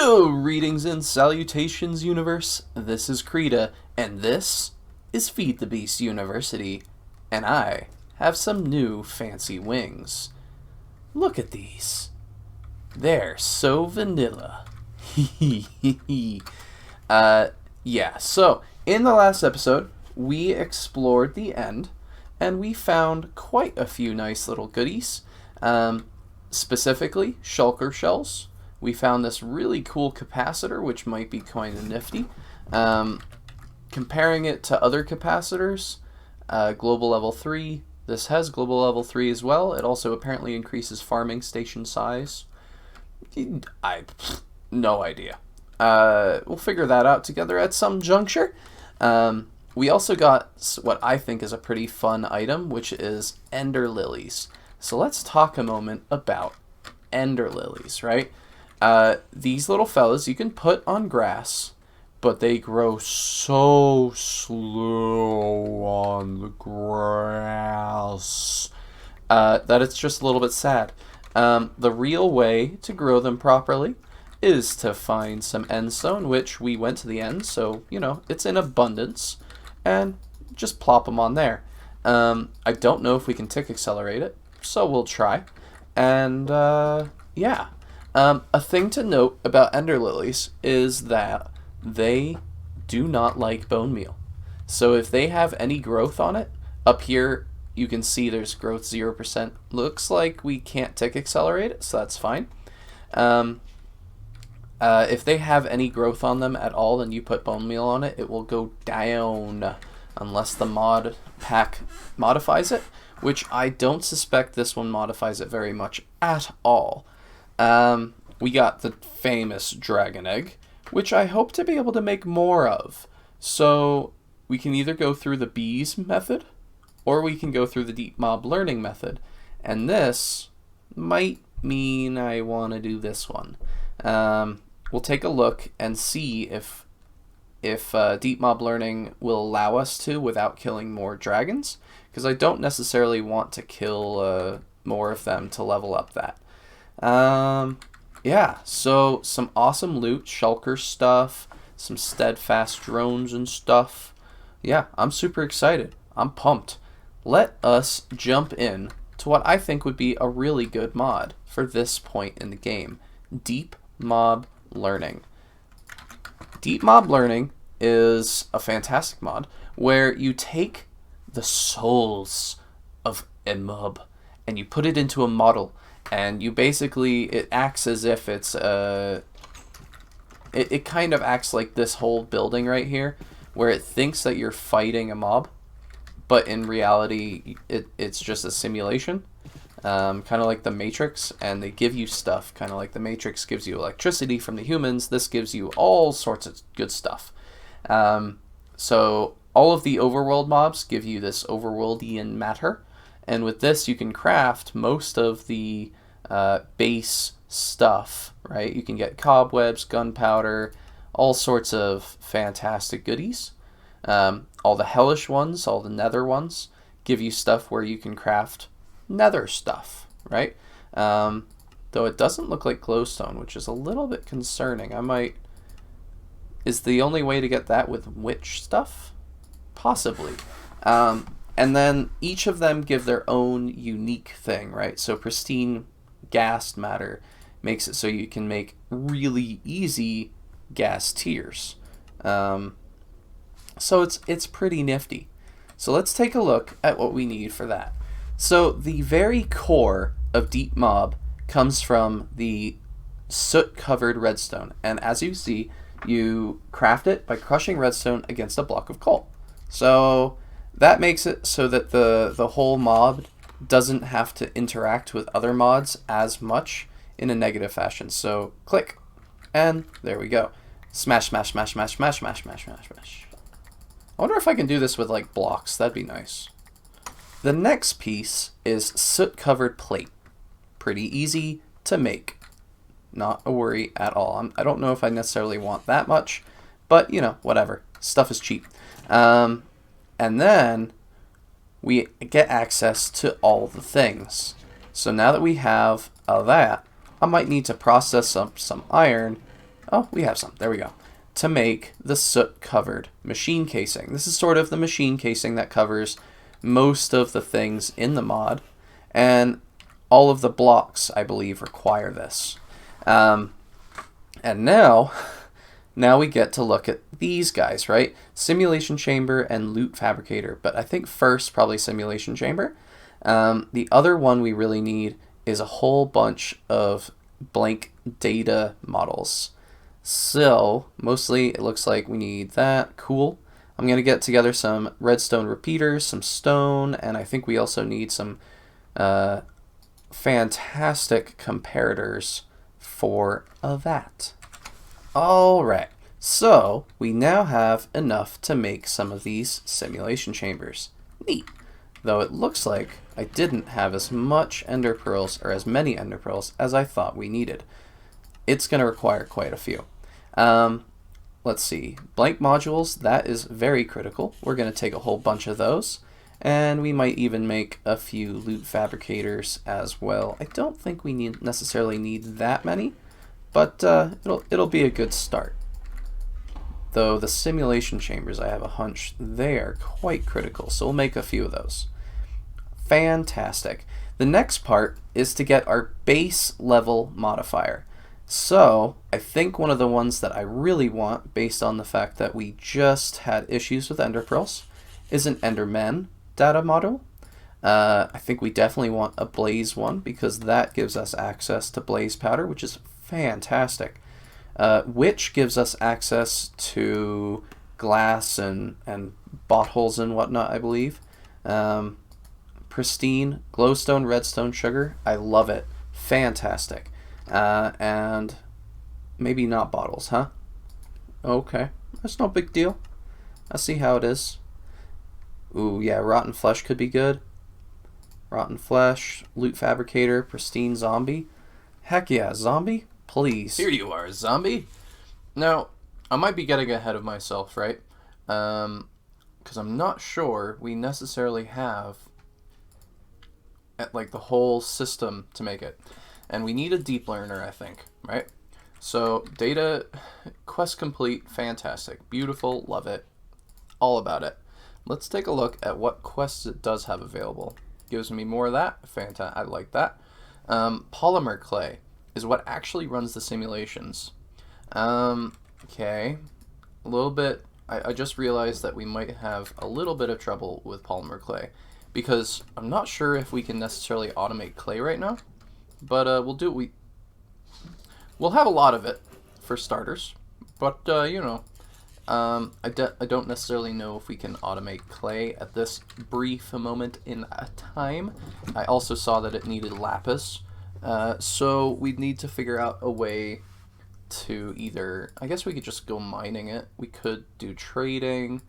Greetings and salutations, universe. This is Krita, and this is Feed the Beast University, and I have some new fancy wings. Look at these. They're so vanilla. Yeah, so in the last episode, we explored the end, and we found quite a few nice little goodies. Specifically, shulker shells. We found this really cool capacitor, which might be kind of nifty. Comparing it to other capacitors, global level 3, this has global level 3 as well. It also apparently increases farming station size. No idea. We'll figure that out together at some juncture. We also got what I think is a pretty fun item, which is ender lilies. So let's talk a moment about ender lilies, right? These little fellas you can put on grass, but they grow so slow on the grass that it's just a little bit sad. The real way to grow them properly is to find some endstone, which we went to the end, so, you know, it's in abundance, and just plop them on there. I don't know if we can tick accelerate it, so we'll try. And, yeah. A thing to note about ender lilies is that they do not like bone meal. So if they have any growth on it, up here you can see there's growth 0%. Looks like we can't tick accelerate it, so that's fine. If they have any growth on them at all, then you put bone meal on it, it will go down unless the Modpack modifies it, which I don't suspect this one modifies it very much at all. We got the famous dragon egg, which I hope to be able to make more of. So we can either go through the bees method, or we can go through the deep mob learning method. And this might mean I want to do this one. We'll take a look and see if deep mob learning will allow us to without killing more dragons, because I don't necessarily want to kill more of them to level up that. Yeah, so some awesome loot, shulker stuff, some steadfast drones and stuff. Yeah, I'm super excited. I'm pumped. Let us jump in to what I think would be a really good mod for this point in the game. Deep mob learning. Deep mob learning is a fantastic mod where you take the souls of a mob and you put it into a model. And you basically, it acts as if it's, it kind of acts like this whole building right here, where it thinks that you're fighting a mob, but in reality, it's just a simulation, kind of like the Matrix, and they give you stuff, kind of like the Matrix gives you electricity from the humans, this gives you all sorts of good stuff. So all of the overworld mobs give you this overworldian matter, and with this you can craft most of the base stuff, right? You can get cobwebs, gunpowder, all sorts of fantastic goodies. All the hellish ones, all the nether ones, give you stuff where you can craft nether stuff, right? Though it doesn't look like glowstone, which is a little bit concerning. Is the only way to get that with witch stuff? Possibly. And then each of them give their own unique thing, right? So pristine gas matter makes it so you can make really easy gas tiers. So it's pretty nifty. So let's take a look at what we need for that. So the very core of deep mob comes from the soot covered redstone. And as you see, you craft it by crushing redstone against a block of coal. So that makes it so that the whole mob doesn't have to interact with other mods as much in a negative fashion. So click, and there we go. Smash, smash, smash, smash, smash, smash, smash, smash, smash. I wonder if I can do this with like blocks. That'd be nice. The next piece is soot-covered plate. Pretty easy to make. Not a worry at all. I don't know if I necessarily want that much, but you know, whatever. Stuff is cheap. And then we get access to all the things. So now that we have that, I might need to process some iron Oh, we have some. There we go. To make the soot-covered machine casing. This is sort of the machine casing that covers most of the things in the mod, and all of the blocks, I believe, require this. And now we get to look at these guys, right? Simulation chamber and loot fabricator, but I think first probably simulation chamber. The other one we really need is a whole bunch of blank data models. So mostly it looks like we need that. Cool. I'm going to get together some redstone repeaters, some stone, and I think we also need some fantastic comparators for that. Alright, so we now have enough to make some of these simulation chambers. Neat. Though it looks like I didn't have as much ender pearls, or as many ender pearls, as I thought we needed. It's going to require quite a few. Let's see. Blank modules, that is very critical. We're going to take a whole bunch of those. And we might even make a few loot fabricators as well. I don't think we necessarily need that many, but it'll be a good start. Though the simulation chambers, I have a hunch they are quite critical, so we'll make a few of those. Fantastic. The next part is to get our base level modifier. So I think one of the ones that I really want, based on the fact that we just had issues with ender pearls, is an enderman data model. I think we definitely want a blaze one, because that gives us access to blaze powder, which is fantastic. Which gives us access to glass and bottles and whatnot, I believe. Pristine, glowstone, redstone, sugar. I love it. Fantastic. And maybe not bottles, huh? Okay, that's no big deal. I see how it is. Ooh, yeah, rotten flesh could be good. Rotten flesh, loot fabricator, pristine zombie. Heck yeah, zombie? Please. Here you are, zombie. Now, I might be getting ahead of myself, right? Because I'm not sure we necessarily have like the whole system to make it. And we need a deep learner, I think, right? So data, quest complete, fantastic, beautiful, love it, all about it. Let's take a look at what quests it does have available. Gives me more of that, fantastic, I like that. Polymer Clay is what actually runs the simulations. Okay, a little bit, I just realized that we might have a little bit of trouble with Polymer Clay, because I'm not sure if we can necessarily automate clay right now. But we'll have a lot of it for starters. But you know, I don't necessarily know if we can automate clay at this brief moment in time. I also saw that it needed lapis, so we'd need to figure out a way to either, I guess we could just go mining it. We could do trading,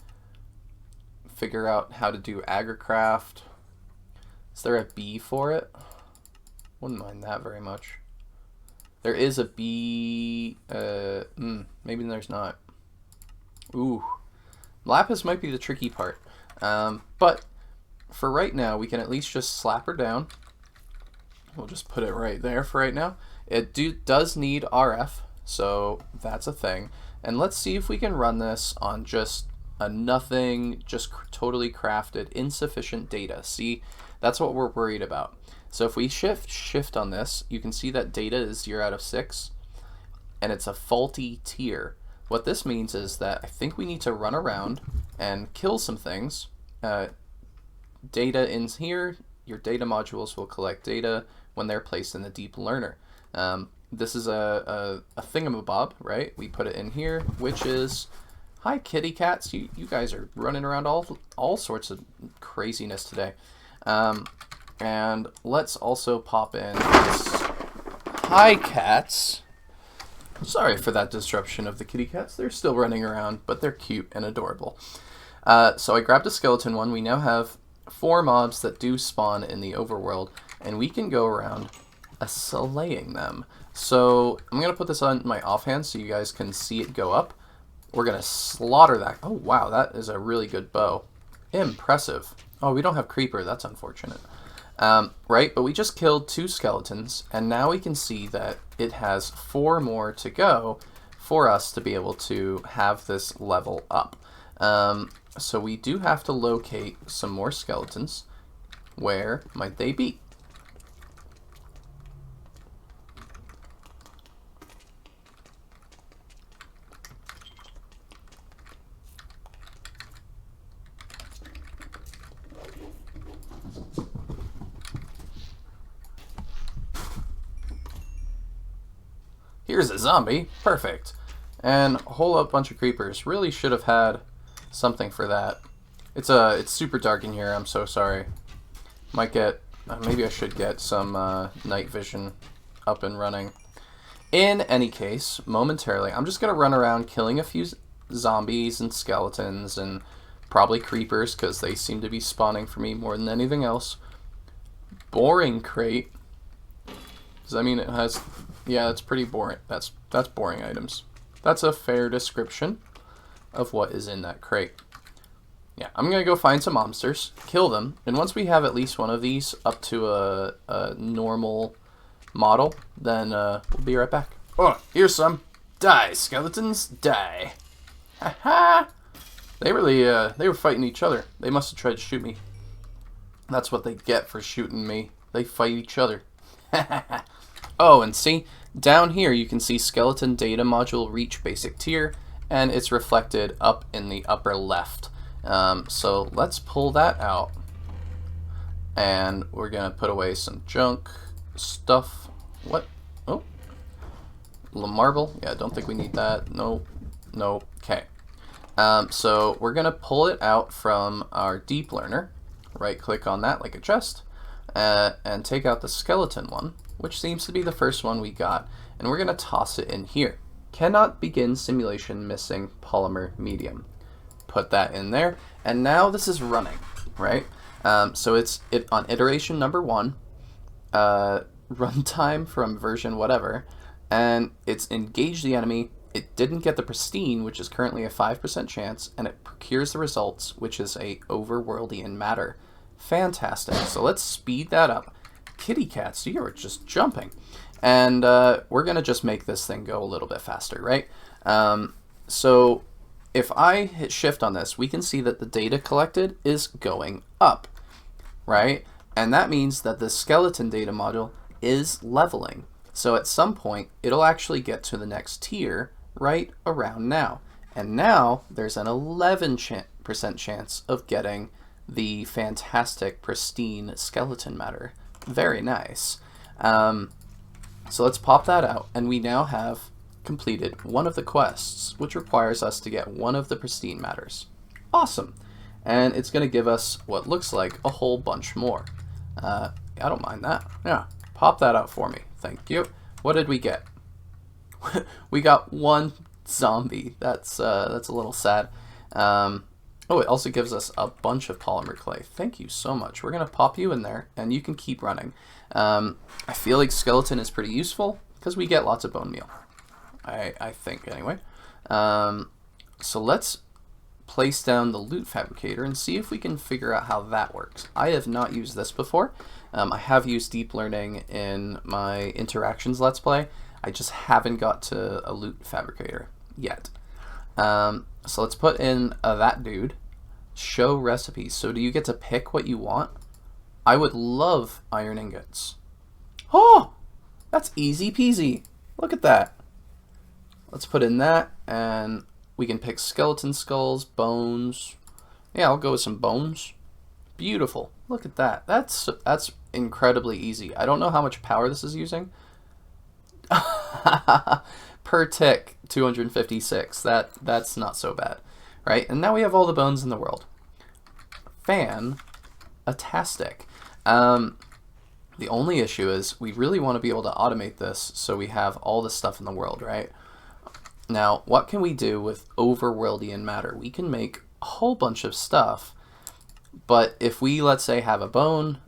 figure out how to do agricraft. Is there a bee for it? Wouldn't mind that very much. There is a bee, maybe there's not. Ooh, lapis might be the tricky part. But for right now, we can at least just slap her down. We'll just put it right there for right now. It does need RF, so that's a thing. And let's see if we can run this on just a nothing, just totally crafted, insufficient data. See, that's what we're worried about. So if we shift on this, you can see that data is 0 out of 6, and it's a faulty tier. What this means is that I think we need to run around and kill some things. Data in here, your data modules will collect data when they're placed in the deep learner. This is a thingamabob, right? We put it in here, which is, hi kitty cats, you guys are running around all sorts of craziness today. And let's also pop in this, hi cats. Sorry for that disruption of the kitty cats. They're still running around, but they're cute and adorable. So I grabbed a skeleton one. We now have 4 mobs that do spawn in the overworld, and we can go around slaying them. So I'm going to put this on my offhand so you guys can see it go up. We're going to slaughter that. Oh, wow, that is a really good bow. Impressive. Oh, we don't have creeper. That's unfortunate. Right, but we just killed 2 skeletons, and now we can see that it has 4 more to go for us to be able to have this level up. So we do have to locate some more skeletons. Where might they be? Here's a zombie. Perfect. And a whole bunch of creepers. Really should have had something for that. It's super dark in here. I'm so sorry. Might get... maybe I should get some night vision up and running. In any case, momentarily, I'm just going to run around killing a few zombies and skeletons and probably creepers because they seem to be spawning for me more than anything else. Boring crate. Does that mean it has... yeah, that's pretty boring. That's boring items. That's a fair description of what is in that crate. Yeah, I'm going to go find some monsters, kill them, and once we have at least one of these up to a normal model, then we'll be right back. Oh, here's some. Die, skeletons, die. Ha-ha! They really, they were fighting each other. They must have tried to shoot me. That's what they get for shooting me. They fight each other. Oh, and see, down here you can see skeleton data module reach basic tier, and it's reflected up in the upper left. So let's pull that out, and we're gonna put away some junk stuff. What? Oh, marble. Yeah, I don't think we need that. No. Okay. So we're gonna pull it out from our deep learner. Right click on that like a chest, and take out the skeleton one, which seems to be the first one we got, and we're gonna toss it in here. Cannot begin simulation missing polymer medium. Put that in there, and now this is running, right? So it's on iteration number 1, runtime from version whatever, and it's engaged the enemy. It didn't get the pristine, which is currently a 5% chance, and it procures the results, which is a overworldian matter. Fantastic. So let's speed that up. Kitty cats, you are just jumping. And we're going to just make this thing go a little bit faster, right? So if I hit shift on this, we can see that the data collected is going up, right? And that means that the skeleton data module is leveling. So at some point, it'll actually get to the next tier right around now. And now there's an 11% chance of getting the fantastic pristine skeleton matter. Very nice. So let's pop that out, and we now have completed one of the quests, which requires us to get one of the pristine matters. Awesome. And it's going to give us what looks like a whole bunch more. I don't mind that. Yeah, pop that out for me. Thank you. What did we get? We got one zombie. That's a little sad. Oh, it also gives us a bunch of polymer clay. Thank you so much. We're going to pop you in there, and you can keep running. I feel like skeleton is pretty useful because we get lots of bone meal. I think, anyway. So let's place down the loot fabricator and see if we can figure out how that works. I have not used this before. I have used deep learning in my interactions let's play. I just haven't got to a loot fabricator yet. So let's put in that dude. Show recipes. So do you get to pick what you want? I would love iron ingots. Oh, that's easy peasy. Look at that. Let's put in that, and we can pick skeleton skulls, bones. Yeah, I'll go with some bones. Beautiful. Look at that. That's incredibly easy. I don't know how much power this is using. Per tick, 256. That's not so bad, right? And now we have all the bones in the world. Fantastic. The only issue is we really want to be able to automate this so we have all the stuff in the world, right? Now, what can we do with overworldian matter? We can make a whole bunch of stuff, but if we, let's say, have a bone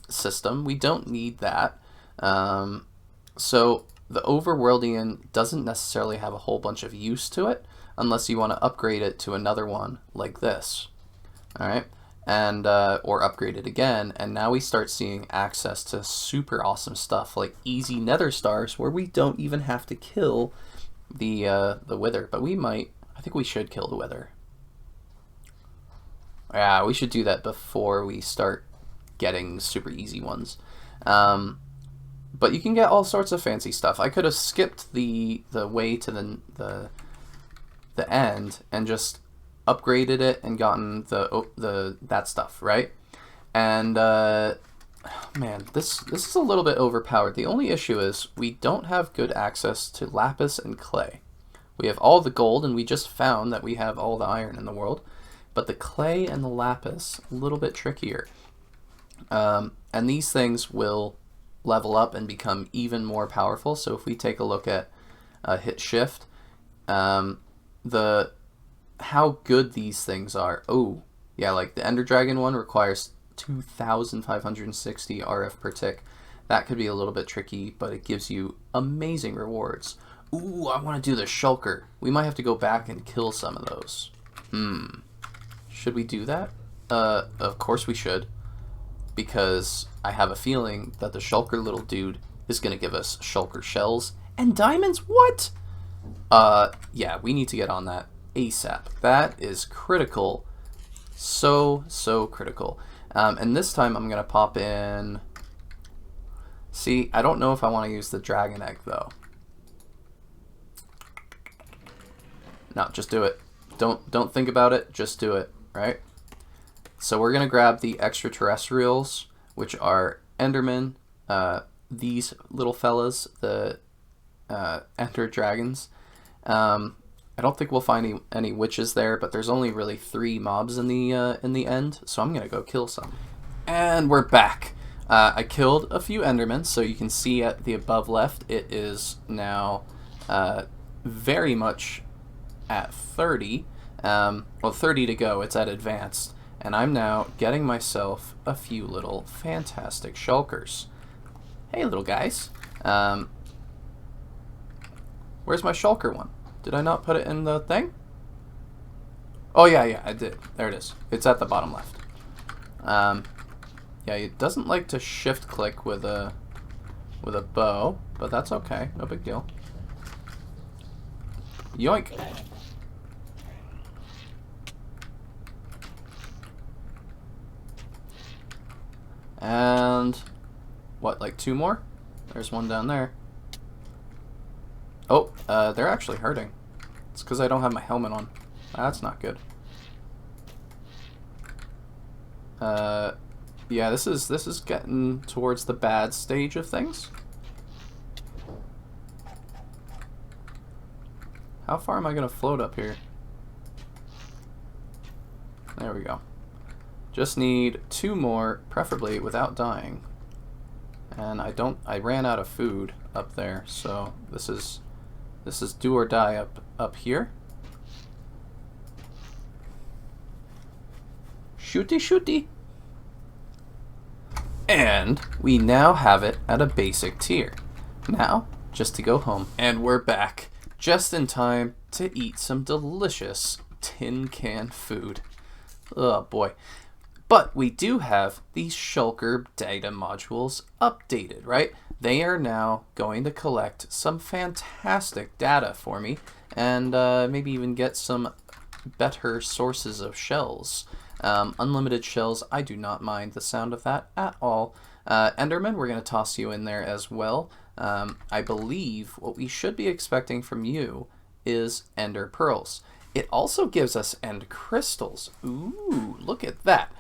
system, we don't need that. So the overworldian doesn't necessarily have a whole bunch of use to it unless you want to upgrade it to another one like this. All right, and or upgrade it again, and now we start seeing access to super awesome stuff like easy nether stars where we don't even have to kill the wither, but we might. I think we should kill the wither. Yeah, we should do that before we start getting super easy ones. But you can get all sorts of fancy stuff. I could have skipped the way to the end and just upgraded it and gotten that stuff, right? And man, this is a little bit overpowered. The only issue is we don't have good access to lapis and clay. We have all the gold, and we just found that we have all the iron in the world. But the clay and the lapis, a little bit trickier. And these things will level up and become even more powerful. So if we take a look at hit shift, how good these things are. Oh, yeah, like the Ender Dragon one requires 2,560 RF per tick. That could be a little bit tricky, but it gives you amazing rewards. Ooh, I want to do the Shulker. We might have to go back and kill some of those. Should we do that? Of course we should. Because I have a feeling that the Shulker little dude is going to give us Shulker shells and diamonds. What? Yeah, we need to get on that ASAP. That is critical. So critical. And this time I'm going to pop in... See, I don't know if I want to use the dragon egg, though. No, just do it. Don't think about it. Just do it, right? So we're going to grab the extraterrestrials, which are Endermen, these little fellas, the Ender Dragons. I don't think we'll find any witches there, but there's only really 3 mobs in the end, so I'm going to go kill some. And we're back. I killed a few Endermen, so you can see at the above left, it is now very much at 30. Well, 30 to go. It's at advanced. And I'm now getting myself a few little fantastic shulkers. Hey, little guys. Where's my shulker one? Did I not put it in the thing? Oh, yeah, I did. There it is. It's at the bottom left. Yeah, it doesn't like to shift click with a bow, but that's okay. No big deal. Yoink. And what, like 2 more? There's one down there. Oh, they're actually hurting. It's because I don't have my helmet on. That's not good. Yeah, this is getting towards the bad stage of things. How far am I gonna float up here? There we go. Just need 2 more, preferably without dying. And I ran out of food up there, so this is do or die up here. Shooty. And we now have it at a basic tier. Now, just to go home. And we're back, just in time to eat some delicious tin can food. Oh boy. But we do have these Shulker data modules updated, right? They are now going to collect some fantastic data for me and maybe even get some better sources of shells. Unlimited shells, I do not mind the sound of that at all. Enderman, we're going to toss you in there as well. I believe what we should be expecting from you is Ender Pearls. It also gives us End Crystals. Ooh, look at that.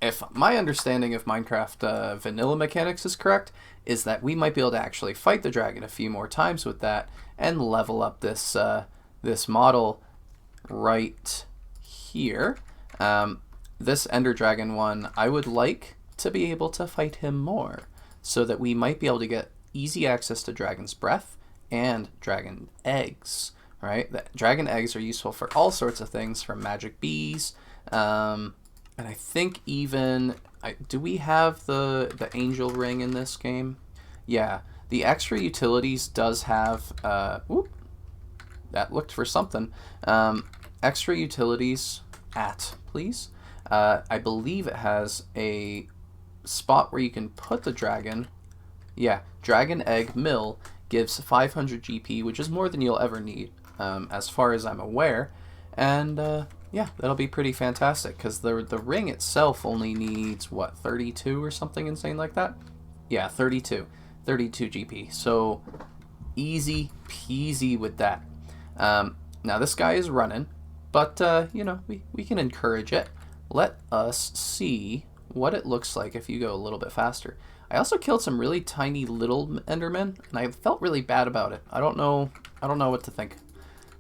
If my understanding of Minecraft vanilla mechanics is correct, is that we might be able to actually fight the dragon a few more times with that and level up this this model right here. This Ender Dragon one, I would like to be able to fight him more so that we might be able to get easy access to Dragon's Breath and Dragon Eggs, right? The Dragon Eggs are useful for all sorts of things, from magic bees, and I think even, do we have the angel ring in this game? Yeah, the extra utilities does have, whoop, that looked for something. Extra utilities please. I believe it has a spot where you can put the dragon. Yeah, Dragon Egg Mill gives 500 GP, which is more than you'll ever need, as far as I'm aware. And yeah, that'll be pretty fantastic, because the ring itself only needs, what, 32 or something insane like that? Yeah, 32 GP. So easy peasy with that. Now this guy is running, but you know, we can encourage it. Let us see what it looks like if you go a little bit faster. I also killed some really tiny little Endermen, and I felt really bad about it. I don't know what to think.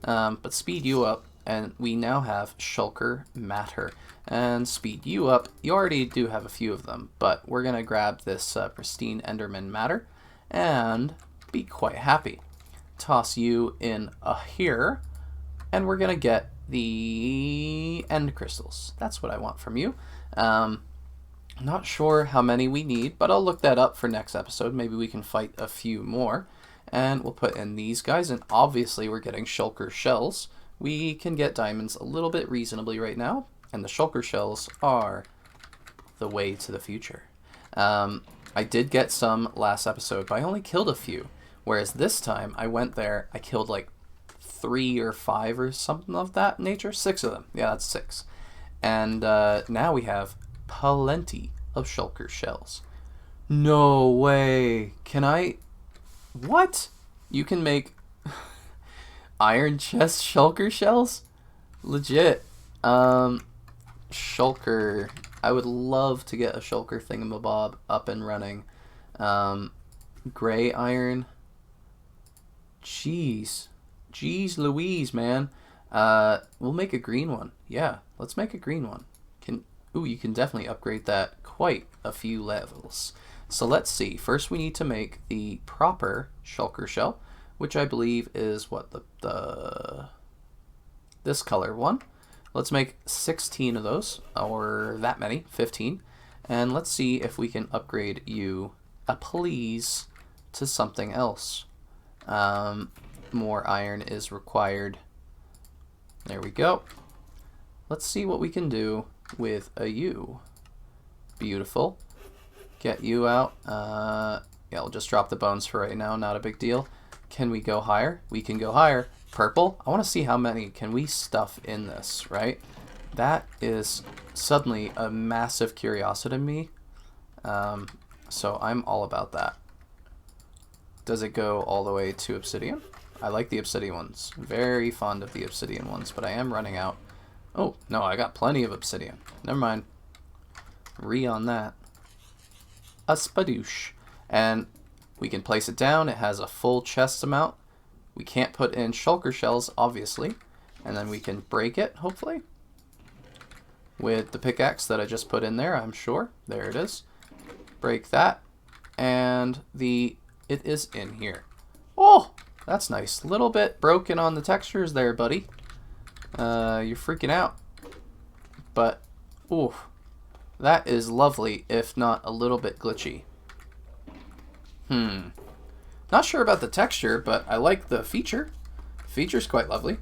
But speed you up, and we now have Shulker Matter. And speed you up, you already do have a few of them, but we're gonna grab this pristine Enderman Matter and be quite happy. Toss you in here, and we're gonna get the end crystals. That's what I want from you. Not sure how many we need, but I'll look that up for next episode. Maybe we can fight a few more. And we'll put in these guys, and obviously we're getting Shulker shells. We can get diamonds a little bit reasonably right now, and the Shulker shells are the way to the future. I did get some last episode, but I only killed a few. Whereas this time, I went there, I killed like 3 or 5 or something of that nature. 6 of them. Yeah, that's 6. And now we have plenty of Shulker shells. No way. Can I... What? You can make iron chest Shulker shells? Legit. Shulker. I would love to get a Shulker thingamabob up and running. Gray iron. Jeez Louise, man. We'll make a green one. Yeah, let's make a green one. Ooh, you can definitely upgrade that quite a few levels. So let's see. First, we need to make the proper Shulker shell, which I believe is what this color one. Let's make 16 of those, or that many, 15. And let's see if we can upgrade you, please, to something else. More iron is required. There we go. Let's see what we can do with a U. Beautiful. Get you out. Yeah, we'll just drop the bones for right now. Not a big deal. Can we go higher? We can go higher. Purple. I want to see how many can we stuff in this, right? That is suddenly a massive curiosity to me. So I'm all about that. Does it go all the way to obsidian? I like the obsidian ones. Very fond of the obsidian ones, but I am running out. Oh, no, I got plenty of obsidian. Never mind. On that. A spadoosh. And we can place it down. It has a full chest amount. We can't put in Shulker shells, obviously. And then we can break it, hopefully. With the pickaxe that I just put in there, I'm sure. There it is. Break that. And it is in here. Oh, that's nice. Little bit broken on the textures there, buddy. You're freaking out. But, ooh, that is lovely, if not a little bit glitchy. Not sure about the texture, but I like the feature. Feature's quite lovely.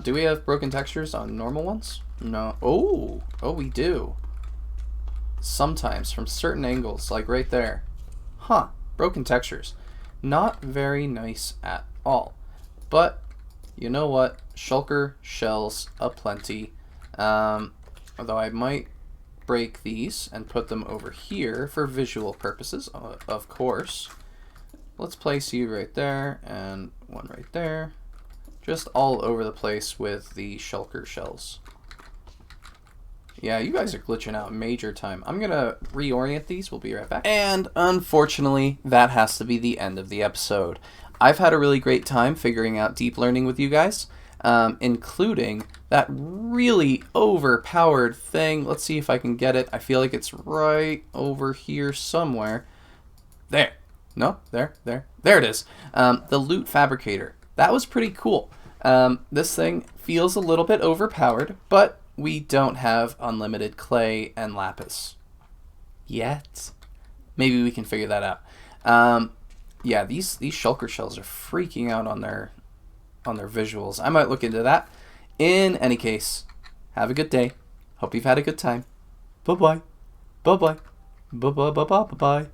Do we have broken textures on normal ones? No. Oh, we do. Sometimes, from certain angles, like right there. Huh, broken textures. Not very nice at all. But, you know what? Shulker shells aplenty. Although I might break these and put them over here for visual purposes, of course. Let's place you right there and one right there. Just all over the place with the Shulker shells. Yeah, you guys are glitching out major time. I'm going to reorient these. We'll be right back. And unfortunately, that has to be the end of the episode. I've had a really great time figuring out deep learning with you guys, including that really overpowered thing. Let's see if I can get it. I feel like it's right over here somewhere. There. No, there it is. The loot fabricator. That was pretty cool. This thing feels a little bit overpowered, but we don't have unlimited clay and lapis yet. Maybe we can figure that out. Yeah, these Shulker shells are freaking out on their visuals. I might look into that. In any case, have a good day. Hope you've had a good time. Bye-bye. Bye-bye. Bye-bye. Bye-bye. Bye-bye.